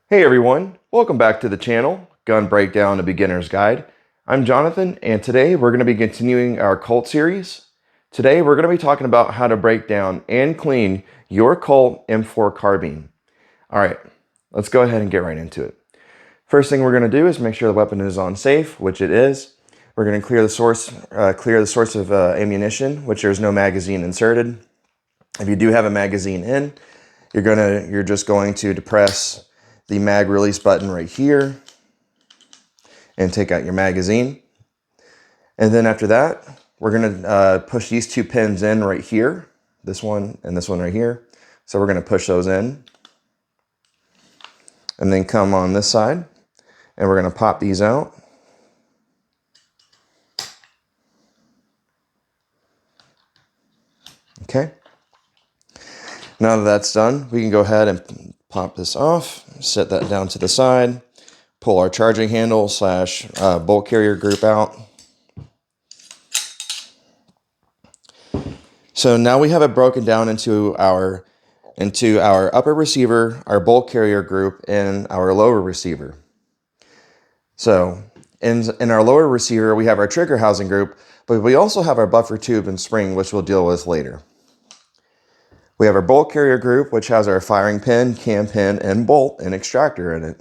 Hey everyone, welcome back to the channel, Gun Breakdown, a Beginner's Guide. I'm Jonathan, and today we're going to be continuing our Colt series. Today we're going to be talking about how to break down and clean your Colt M4 Carbine. Alright, let's go ahead and get right into it. First thing we're going to do is make sure the weapon is on safe, which it is. We're going to clear the source of ammunition, which there's no magazine inserted. If you do have a magazine in, you're just going to depress the mag release button right here and take out your magazine. And then after that, we're going to push these two pins in right here, this one and this one right here. So we're going to push those in and then come on this side and we're going to pop these out. Okay. Now that that's done, we can go ahead and pop this off, set that down to the side, pull our charging handle slash bolt carrier group out. So now we have it broken down into our upper receiver, our bolt carrier group, and our lower receiver. So in our lower receiver, we have our trigger housing group, but we also have our buffer tube and spring, which we'll deal with later. We have our bolt carrier group, which has our firing pin, cam pin, and bolt and extractor in it.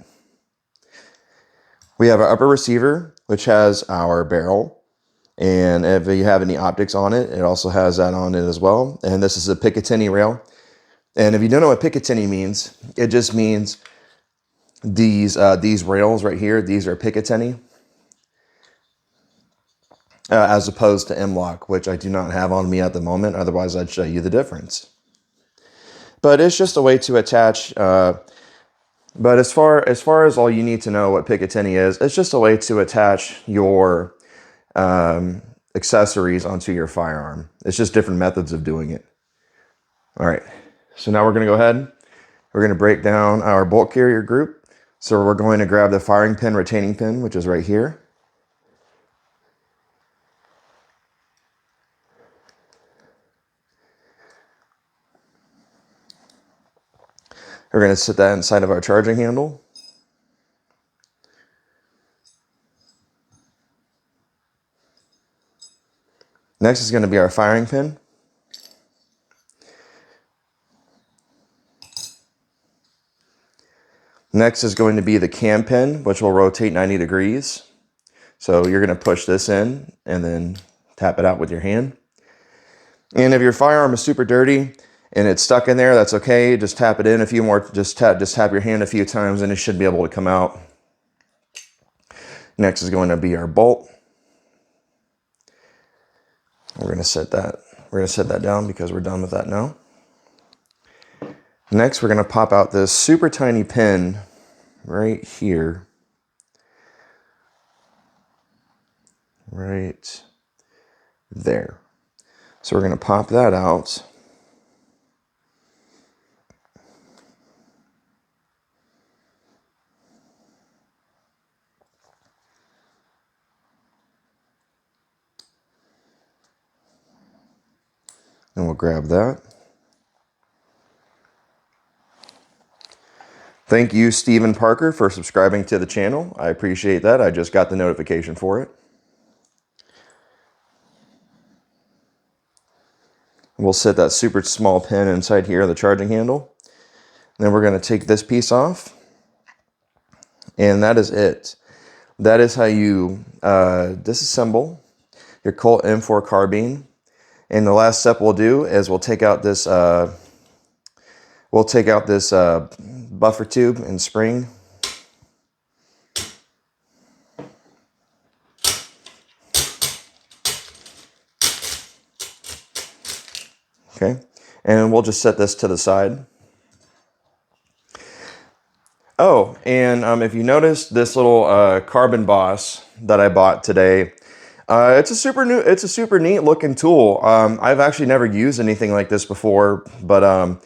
We have our upper receiver, which has our barrel, and if you have any optics on it, it also has that on it as well. And this is a Picatinny rail. And if you don't know what Picatinny means, it just means these rails right here, these are Picatinny, as opposed to M-Lock, which I do not have on me at the moment. Otherwise, I'd show you the difference. But it's just a way to attach, but as far as all you need to know what Picatinny is, it's just a way to attach your accessories onto your firearm. It's just different methods of doing it. All right, so now we're going to go ahead. We're going to break down our bolt carrier group. So we're going to grab the firing pin, retaining pin, which is right here. We're going to set that inside of our charging handle. Next is going to be our firing pin. Next is going to be the cam pin, which will rotate 90 degrees. So you're going to push this in and then tap it out with your hand. And if your firearm is super dirty and it's stuck in there, that's okay. Just tap it in a few more, just tap your hand a few times and it should be able to come out. Next is going to be our bolt. We're going to set that down because we're done with that now. Next, we're going to pop out this super tiny pin right here. Right there. So we're going to pop that out. And we'll grab that. Thank you, Stephen Parker, for subscribing to the channel. I appreciate that. I just got the notification for it. We'll set that super small pin inside here, the charging handle. Then we're going to take this piece off. And that is it. That is how you disassemble your Colt M4 Carbine. And the last step we'll do is we'll take out this buffer tube and spring. Okay, and we'll just set this to the side. Oh, and if you noticed this little Carbon Boss that I bought today, it's a super neat looking tool. I've actually never used anything like this before, but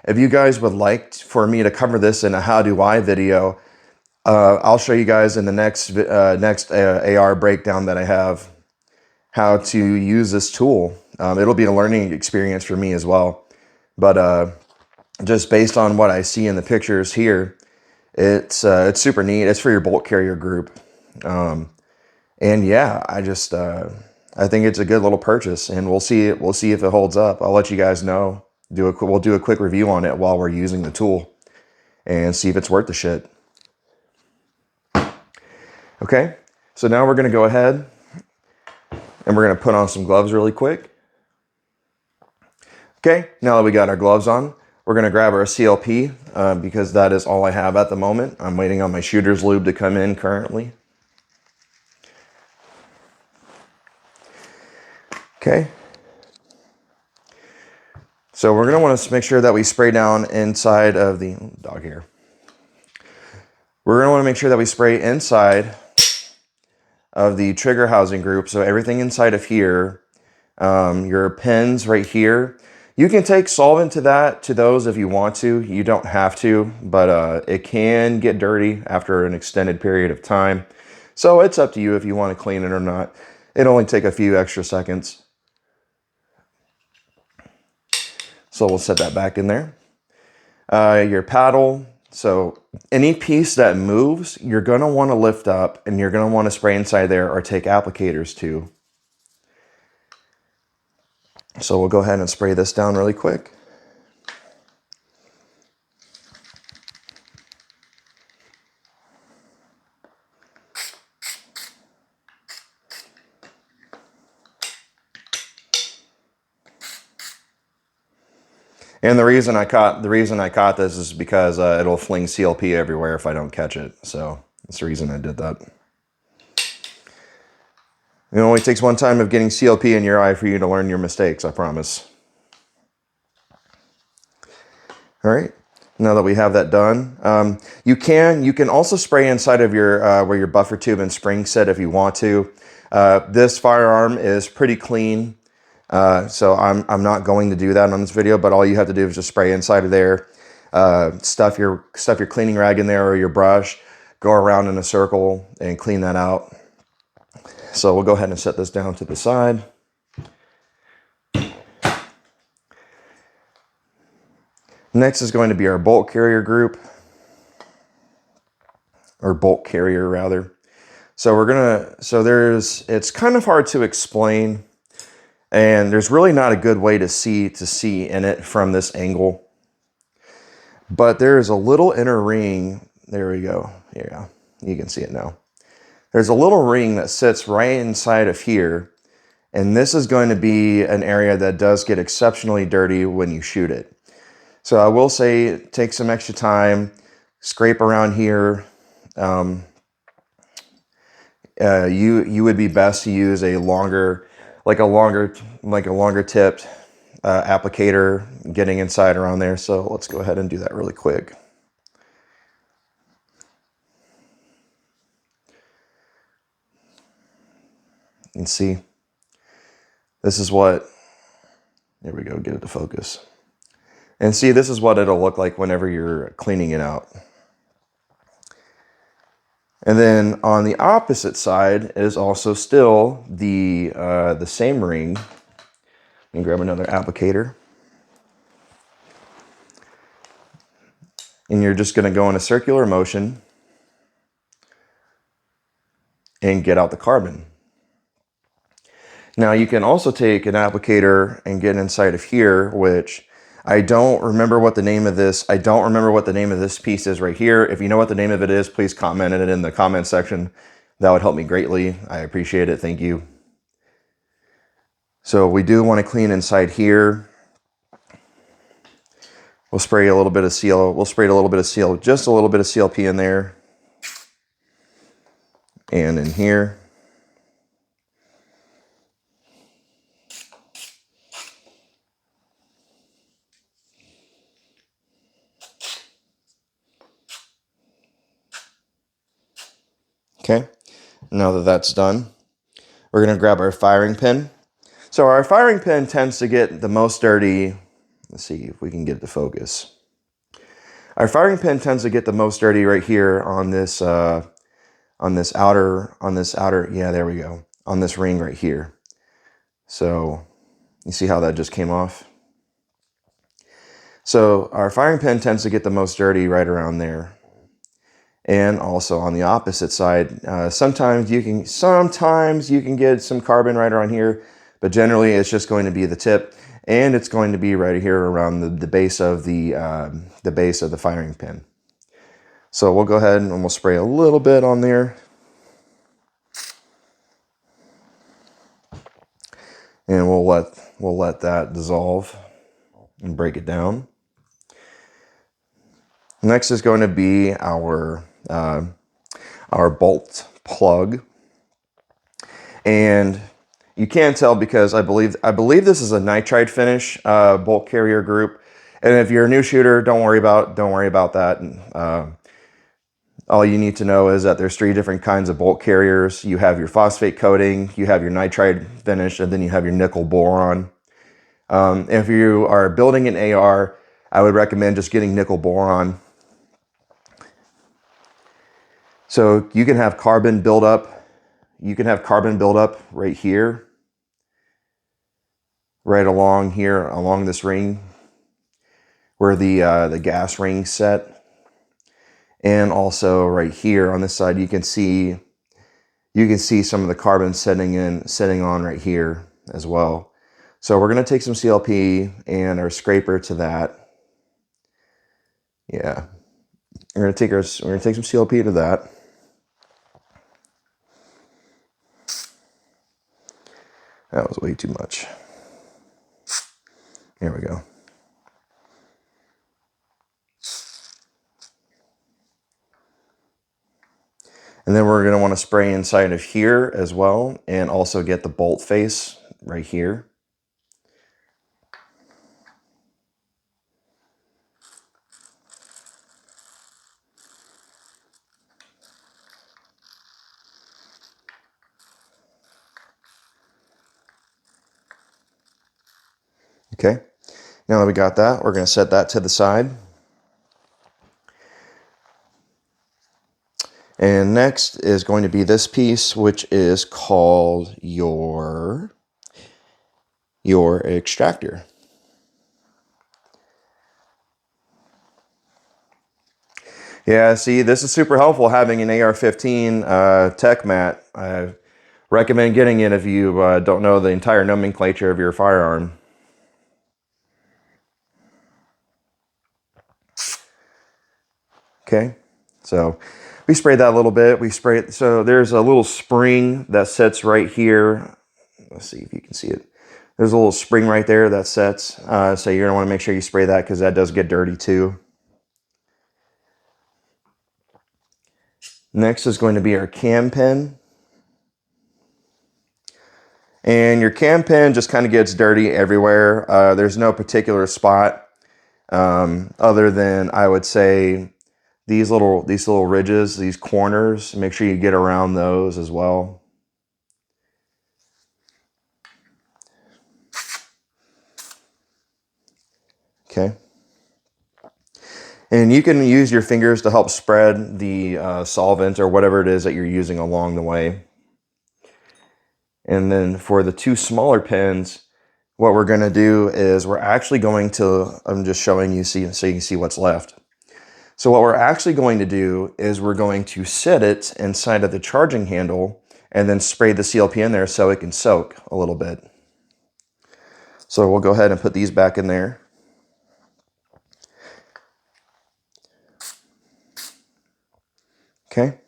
if you guys would like for me to cover this in a how do I video, I'll show you guys in the next AR breakdown that I have how to use this tool. It'll be a learning experience for me as well. But just based on what I see in the pictures here, It's super neat. It's for your bolt carrier group. And yeah, I think it's a good little purchase, and we'll see if it holds up. I'll let you guys know. We'll do a quick review on it while we're using the tool and see if it's worth the shit. Okay, so now we're gonna go ahead and we're gonna put on some gloves really quick. Okay, now that we got our gloves on, we're gonna grab our CLP because that is all I have at the moment. I'm waiting on my shooter's lube to come in currently. Okay. So we're going to want to make sure that we spray down inside of the dog hair. We're going to want to make sure that we spray inside of the trigger housing group. So everything inside of here, your pins right here, you can take solvent to those if you want to. You don't have to, but it can get dirty after an extended period of time. So it's up to you if you want to clean it or not. It'll only take a few extra seconds. So we'll set that back in there. Your paddle. So any piece that moves, you're going to want to lift up and you're going to want to spray inside there or take applicators to. So we'll go ahead and spray this down really quick. And the reason I caught this is because it'll fling CLP everywhere if I don't catch it. So that's the reason I did that. It only takes one time of getting CLP in your eye for you to learn your mistakes, I promise. All right. Now that we have that done, you can also spray inside of your where your buffer tube and spring sit if you want to. This firearm is pretty clean. So I'm not going to do that on this video, but all you have to do is just spray inside of there, stuff your cleaning rag in there or your brush, go around in a circle and clean that out. So we'll go ahead and set this down to the side. Next is going to be our bolt carrier group, or bolt carrier rather. So it's kind of hard to explain. And there's really not a good way to see in it from this angle. But there is a little inner ring. There we go. Yeah, you can see it now. There's a little ring that sits right inside of here. And this is going to be an area that does get exceptionally dirty when you shoot it. So I will say take some extra time, scrape around here. You would be best to use a longer tipped applicator getting inside around there. So let's go ahead and do that really quick. You can see this is what, there we go, get it to focus. And see, this is what it'll look like whenever you're cleaning it out. And then on the opposite side is also still the same ring. You can grab another applicator. And you're just going to go in a circular motion and get out the carbon. Now you can also take an applicator and get inside of here, which I don't remember what the name of this. I don't remember what the name of this piece is right here. If you know what the name of it is, please comment it in the comment section. That would help me greatly. I appreciate it. Thank you. So we do want to clean inside here. We'll spray a little bit of seal. We'll spray a little bit of seal, just a little bit of CLP in there. And in here. Okay, now that that's done, we're going to grab our firing pin. So our firing pin tends to get the most dirty. Let's see if we can get it to focus. Our firing pin tends to get the most dirty right here on this outer, yeah, there we go, on this ring right here. So you see how that just came off? So our firing pin tends to get the most dirty right around there. And also on the opposite side, sometimes you can get some carbon right around here, but generally it's just going to be the tip, and it's going to be right here around the base of the firing pin. So we'll go ahead and we'll spray a little bit on there, and we'll let that dissolve and break it down. Next is going to be our bolt plug, and you can't tell because I believe this is a nitride finish bolt carrier group. And if you're a new shooter, don't worry about that. All you need to know is that there's 3 different kinds of bolt carriers. You have your phosphate coating, you have your nitride finish, and then you have your nickel boron. If you are building an AR, I would recommend just getting nickel boron. So you can have carbon buildup. You can have carbon buildup right here, right along here, along this ring, where the gas ring's set, and also right here on this side, you can see some of the carbon setting on right here as well. So we're going to take some CLP and our scraper to that. Yeah, we're going to take some CLP to that. That was way too much. There we go. And then we're going to want to spray inside of here as well, and also get the bolt face right here. Okay, now that we got that, we're going to set that to the side. And next is going to be this piece, which is called your extractor. Yeah, see, this is super helpful having an AR-15 tech mat. I recommend getting it if you don't know the entire nomenclature of your firearm. Okay, so we sprayed that a little bit. So there's a little spring that sits right here. Let's see if you can see it. There's a little spring right there that sets. So you're gonna want to make sure you spray that because that does get dirty too. Next is going to be our cam pin. And your cam pin just kind of gets dirty everywhere. There's no particular spot other than, I would say, these little ridges, these corners. Make sure you get around those as well. Okay. And you can use your fingers to help spread the solvent or whatever it is that you're using along the way. And then for the 2 smaller pins, what we're going to do is we're actually going to, I'm just showing you so you can see what's left. So what we're actually going to do is we're going to set it inside of the charging handle and then spray the CLP in there so it can soak a little bit. So we'll go ahead and put these back in there. Okay.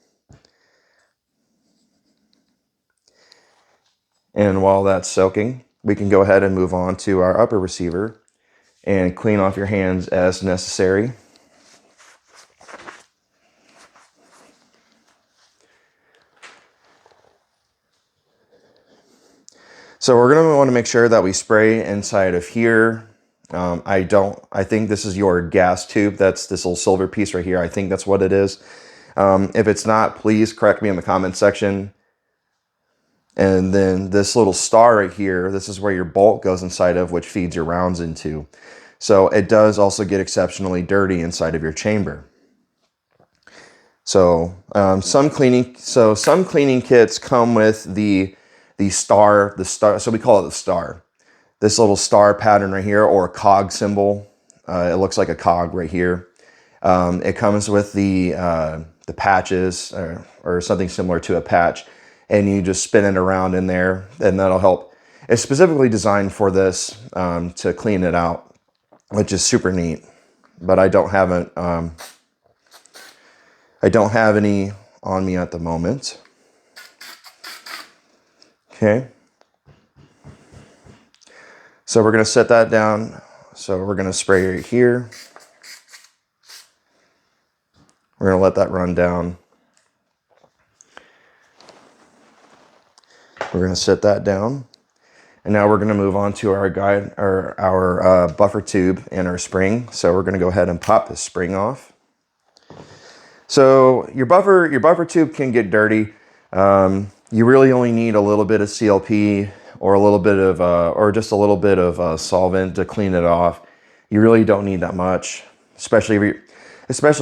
And while that's soaking, we can go ahead and move on to our upper receiver and clean off your hands as necessary. So we're going to want to make sure that we spray inside of here. I think this is your gas tube. That's this little silver piece right here. I think that's what it is. If it's not, please correct me in the comment section. And then this little star right here, this is where your bolt goes inside of, which feeds your rounds into. So it does also get exceptionally dirty inside of your chamber. So some cleaning kits come with the star, so we call it the star. This little star pattern right here, or a cog symbol. It looks like a cog right here. It comes with the patches or something similar to a patch, and you just spin it around in there, and that'll help. It's specifically designed for this to clean it out, which is super neat. But I don't have any on me at the moment. Okay. So we're going to set that down. So we're going to spray right here. We're going to let that run down. We're going to set that down. And now we're going to move on to our guide, or our buffer tube and our spring. So we're going to go ahead and pop this spring off. So your buffer tube can get dirty. You really only need a little bit of CLP or a little bit of, or just a little bit of solvent to clean it off. You really don't need that much, especially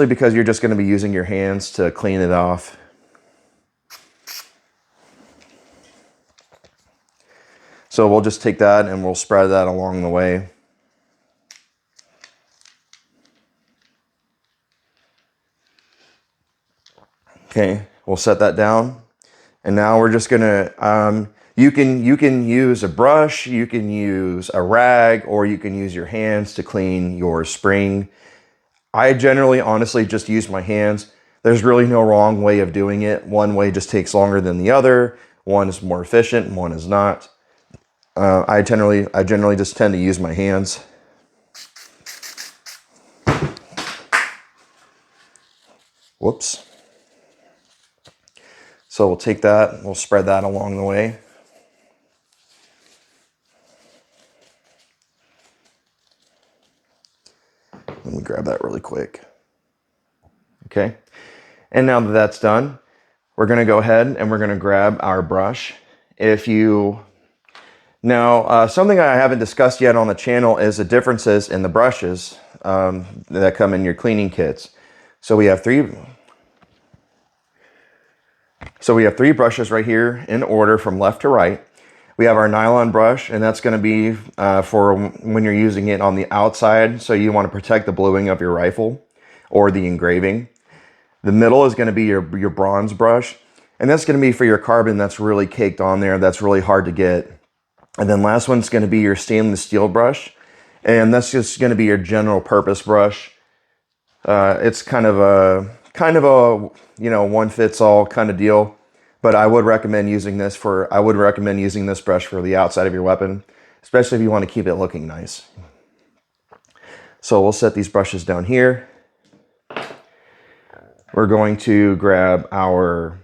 because you're just going to be using your hands to clean it off. So we'll just take that and we'll spread that along the way. Okay, we'll set that down. And now we're just gonna, you can use a brush, you can use a rag, or you can use your hands to clean your spring. I generally, honestly, just use my hands. There's really no wrong way of doing it. One way just takes longer than the other. One is more efficient and one is not. I generally just tend to use my hands. Whoops. So we'll take that, we'll spread that along the way. Let me grab that really quick. Okay. And now that that's done, we're going to go ahead and we're going to grab our brush. Now, something I haven't discussed yet on the channel is the differences in the brushes that come in your cleaning kits. So we have three brushes right here in order from left to right. We have our nylon brush, and that's going to be for when you're using it on the outside. So you want to protect the bluing of your rifle or the engraving. The middle is going to be your bronze brush, and that's going to be for your carbon that's really caked on there. That's really hard to get. And then last one's going to be your stainless steel brush, and that's just going to be your general purpose brush. It's kind of a one fits all kind of deal, but I would recommend using this brush for the outside of your weapon, especially if you want to keep it looking nice. So we'll set these brushes down here. We're going to grab our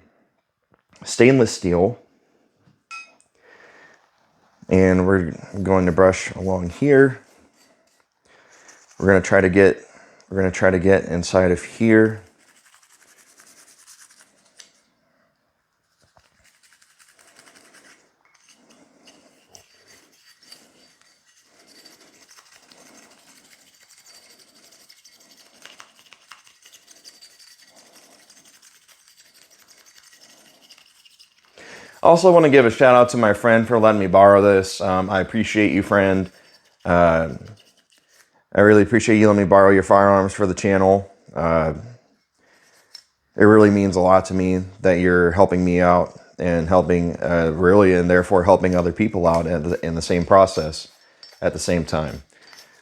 stainless steel, and we're going to brush along here. We're going to try to get inside of here. I also want to give a shout out to my friend for letting me borrow this. I appreciate you, friend. I really appreciate you letting me borrow your firearms for the channel. It really means a lot to me that you're helping me out and and therefore helping other people out in the same process at the same time.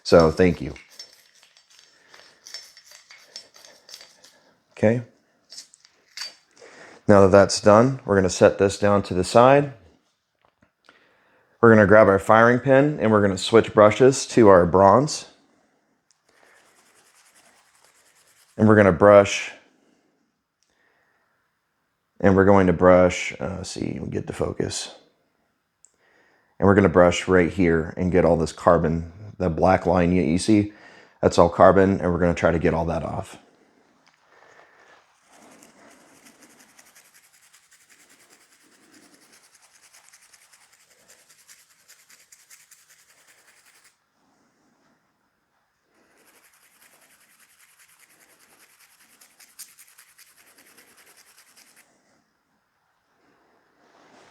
So thank you. Okay. Now that that's done, we're going to set this down to the side. We're going to grab our firing pin and we're going to switch brushes to our bronze. And we're going to brush. And we're going to brush, let's see, we'll get to focus. And we're going to brush right here and get all this carbon, the black line you see, that's all carbon, and we're going to try to get all that off.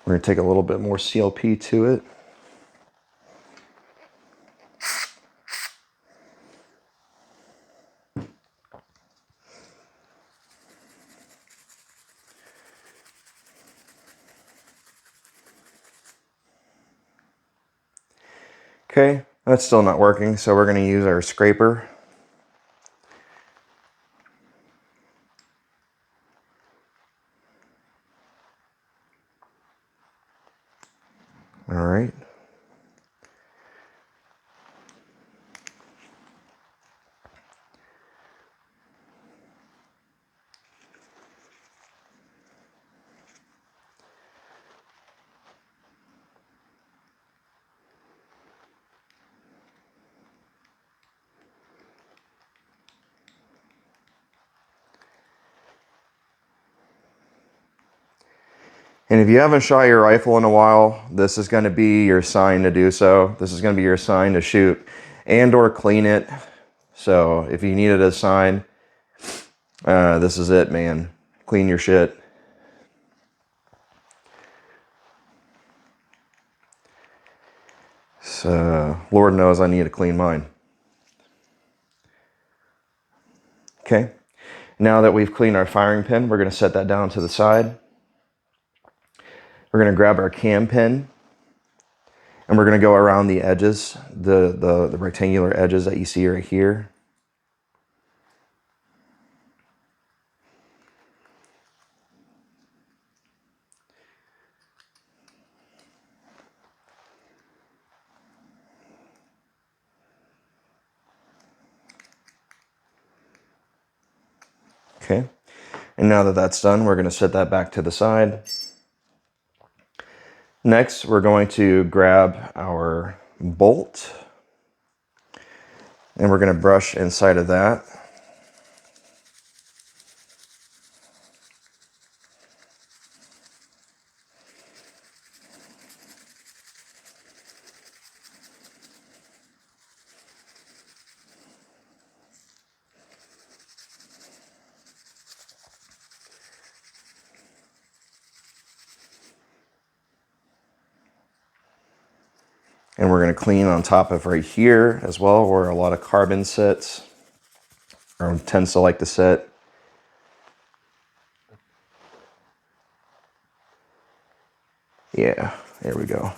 We're going to take a little bit more CLP to it. Okay, that's still not working, so we're going to use our scraper. All right. And if you haven't shot your rifle in a while, this is going to be your sign to do so. This is going to be your sign to shoot and or clean it. So if you needed a sign, this is it, man. Clean your shit. So Lord knows I need to clean mine. Okay. Now that we've cleaned our firing pin, we're going to set that down to the side. We're going to grab our cam pin and we're going to go around the edges, the rectangular edges that you see right here. Okay. And now that that's done, we're going to set that back to the side. Next, we're going to grab our bolt and we're going to brush inside of that. And we're going to clean on top of right here as well, where a lot of carbon sits, or tends to like to sit. Yeah, there we go.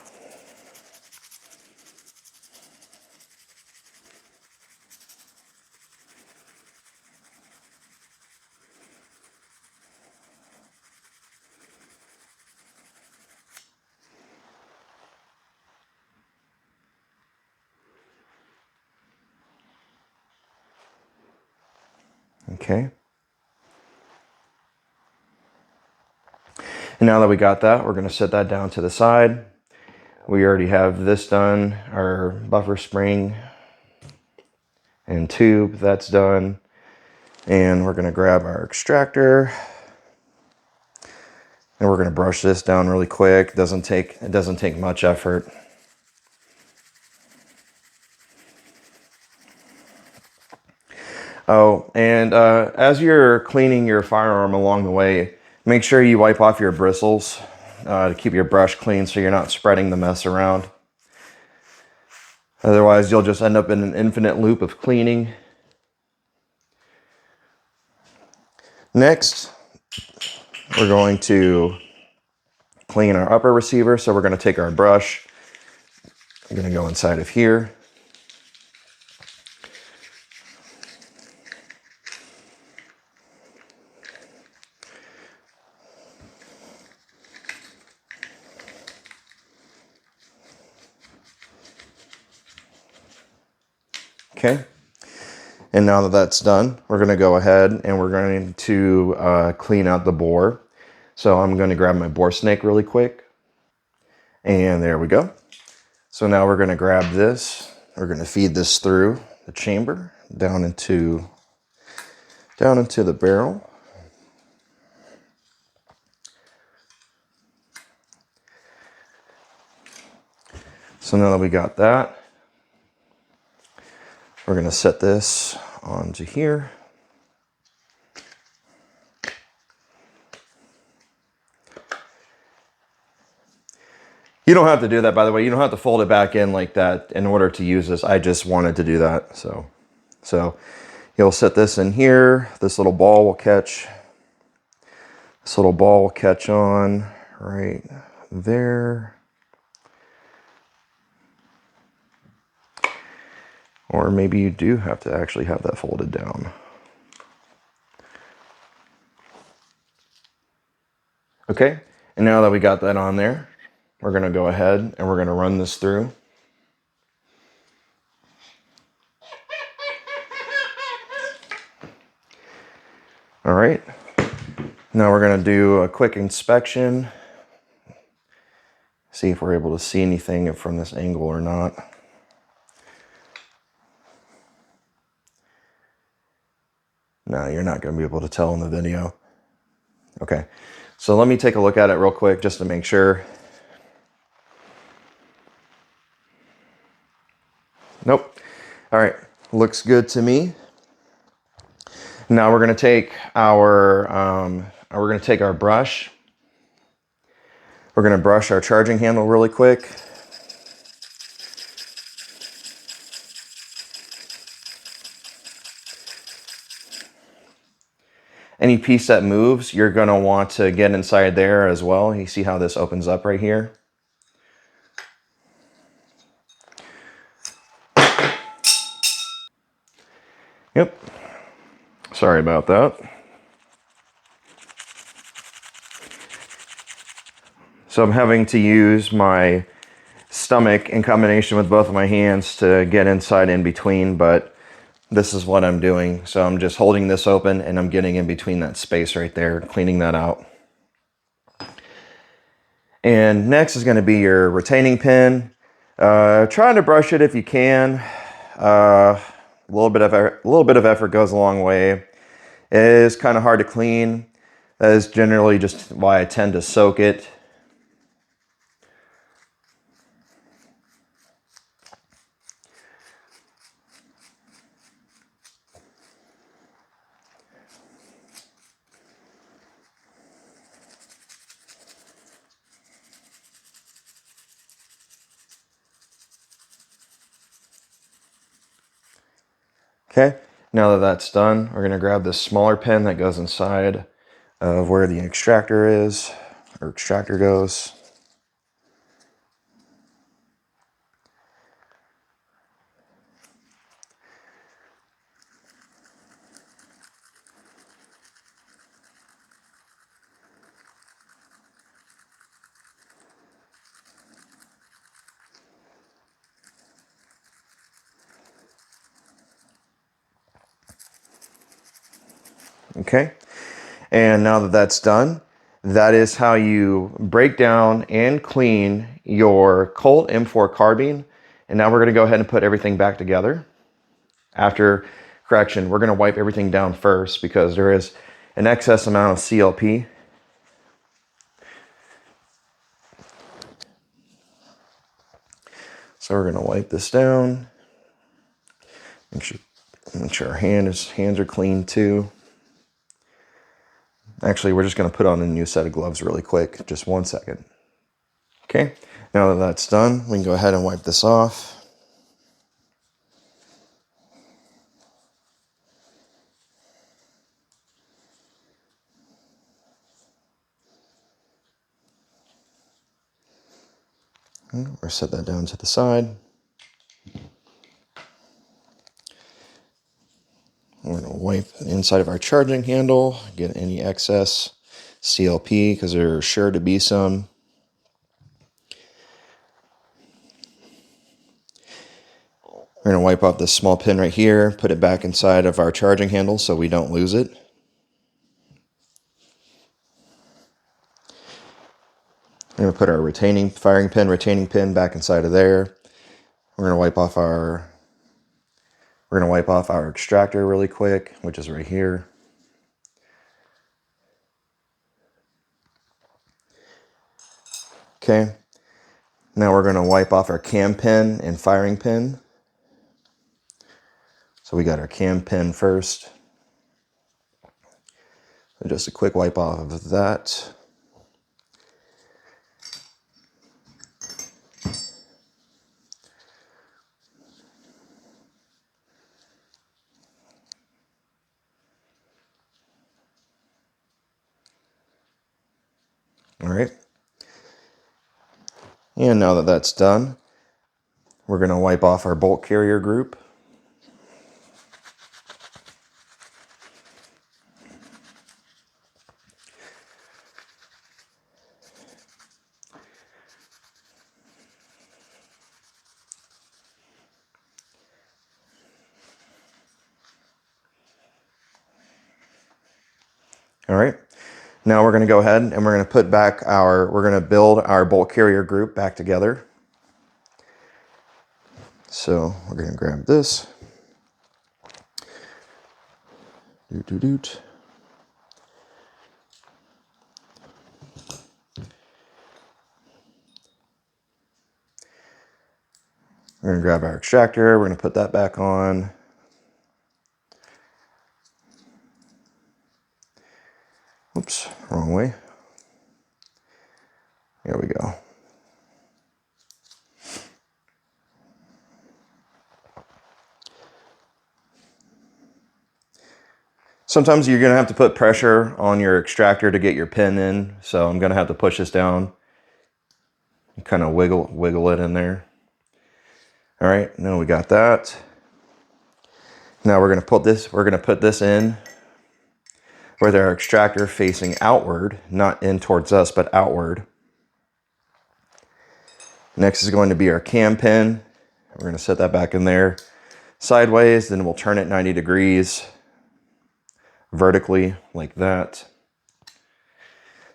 Okay. And now that we got that, we're going to set that down to the side. We already have this done, our buffer spring and tube, that's done. And we're going to grab our extractor and we're going to brush this down really quick. It doesn't take much effort. Oh, and as you're cleaning your firearm along the way, make sure you wipe off your bristles to keep your brush clean so you're not spreading the mess around. Otherwise, you'll just end up in an infinite loop of cleaning. Next, we're going to clean our upper receiver. So we're going to take our brush. I'm going to go inside of here. Okay. And now that that's done, we're going to go ahead and we're going to clean out the bore. So I'm going to grab my bore snake really quick. And there we go. So now we're going to grab this. We're going to feed this through the chamber down into the barrel. So now that we got that, we're going to set this onto here. You don't have to do that, by the way. You don't have to fold it back in like that in order to use this. I just wanted to do that. So you'll set this in here. This little ball will catch. This little ball will catch on right there. Or maybe you do have to actually have that folded down. Okay, and now that we got that on there, we're going to go ahead and we're going to run this through. All right, now we're going to do a quick inspection, see if we're able to see anything from this angle or not. No, you're not going to be able to tell in the video. Okay, so let me take a look at it real quick just to make sure. Nope. All right, looks good to me. Now we're going to take our brush. We're going to brush our charging handle really quick. Any piece that moves, you're going to want to get inside there as well. You see how this opens up right here? Yep. Sorry about that. So I'm having to use my stomach in combination with both of my hands to get inside in between, but this is what I'm doing. So I'm just holding this open and I'm getting in between that space right there, cleaning that out. And next is going to be your retaining pin. Try to brush it if you can. A little bit of effort goes a long way. It is kind of hard to clean. That is generally just why I tend to soak it. Okay, now that that's done, we're going to grab this smaller pin that goes inside of where the extractor is, or extractor goes. Okay, and now that that's done, that is how you break down and clean your Colt M4 Carbine. And now we're going to go ahead and put everything back together. After correction, we're going to wipe everything down first because there is an excess amount of CLP. So we're going to wipe this down. Make sure our hands are clean too. Actually, we're just going to put on a new set of gloves really quick. Just 1 second. Okay, now that that's done, we can go ahead and wipe this off. Or set that down to the side. We're going to wipe the inside of our charging handle, get any excess CLP because there's sure to be some. We're going to wipe off this small pin right here, put it back inside of our charging handle so we don't lose it. We're going to put our retaining pin back inside of there. We're going to wipe off our extractor really quick, which is right here. Okay. Now we're going to wipe off our cam pin and firing pin. So we got our cam pin first. So just a quick wipe off of that. All right. And now that that's done, we're going to wipe off our bolt carrier group. All right. Now we're going to go ahead and we're going to we're going to build our bolt carrier group back together. So we're going to grab this. Doot. We're going to grab our extractor. We're going to put that back on. Oops, wrong way. There we go. Sometimes you're going to have to put pressure on your extractor to get your pin in. So I'm going to have to push this down and kind of wiggle it in there. All right, now we got that. Now we're going to put this in with our extractor facing outward, not in towards us, but outward. Next is going to be our cam pin. We're going to set that back in there sideways, then we'll turn it 90 degrees vertically like that.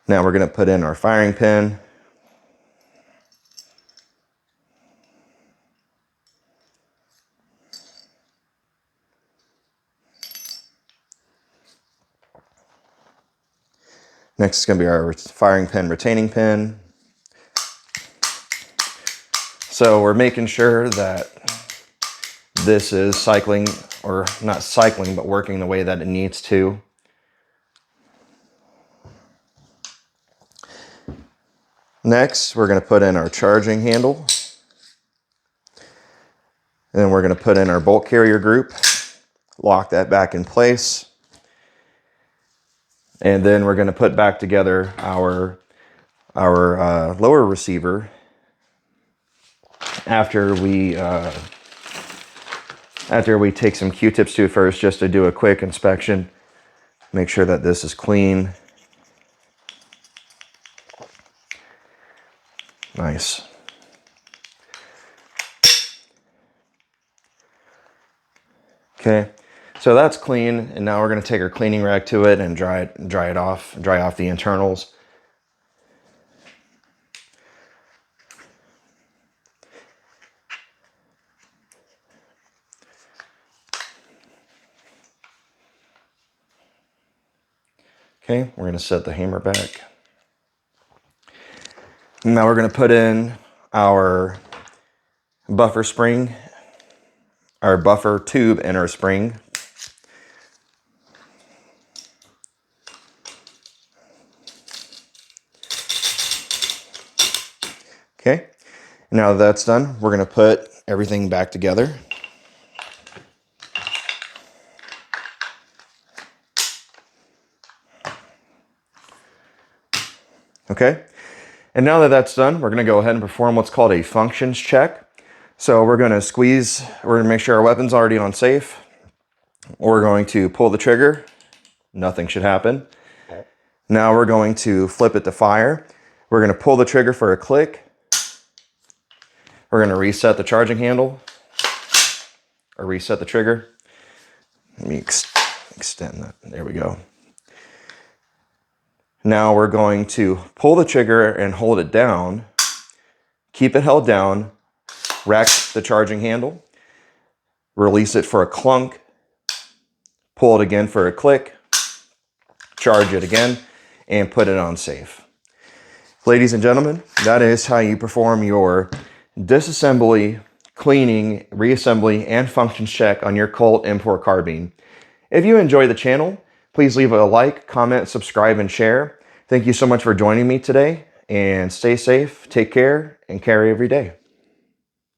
Now we're going to put in our firing pin. Next is going to be our firing pin retaining pin. So we're making sure that this is cycling, or not cycling, but working the way that it needs to. Next, we're going to put in our charging handle. And then we're going to put in our bolt carrier group, lock that back in place. And then we're going to put back together our lower receiver after we take some Q-tips to it first, just to do a quick inspection. Make sure that this is clean. Nice. Okay, so that's clean, and now we're going to take our cleaning rag to it and dry off the internals. Okay, we're going to set the hammer back. Now we're going to put in our buffer spring, our buffer tube in our spring. Okay, now that that's done, we're going to put everything back together. Okay, and now that that's done, we're going to go ahead and perform what's called a functions check. So we're going to make sure our weapon's already on safe. We're going to pull the trigger. Nothing should happen. Now we're going to flip it to fire. We're going to pull the trigger for a click. We're going to reset the charging handle, or reset the trigger. Let me extend that. There we go. Now we're going to pull the trigger and hold it down. Keep it held down. Rack the charging handle. Release it for a clunk. Pull it again for a click. Charge it again and put it on safe. Ladies and gentlemen, that is how you perform your disassembly, cleaning, reassembly, and functions check on your Colt M4 Carbine. If you enjoy the channel, please leave a like, comment, subscribe, and share. Thank you so much for joining me today, and stay safe, take care, and carry every day.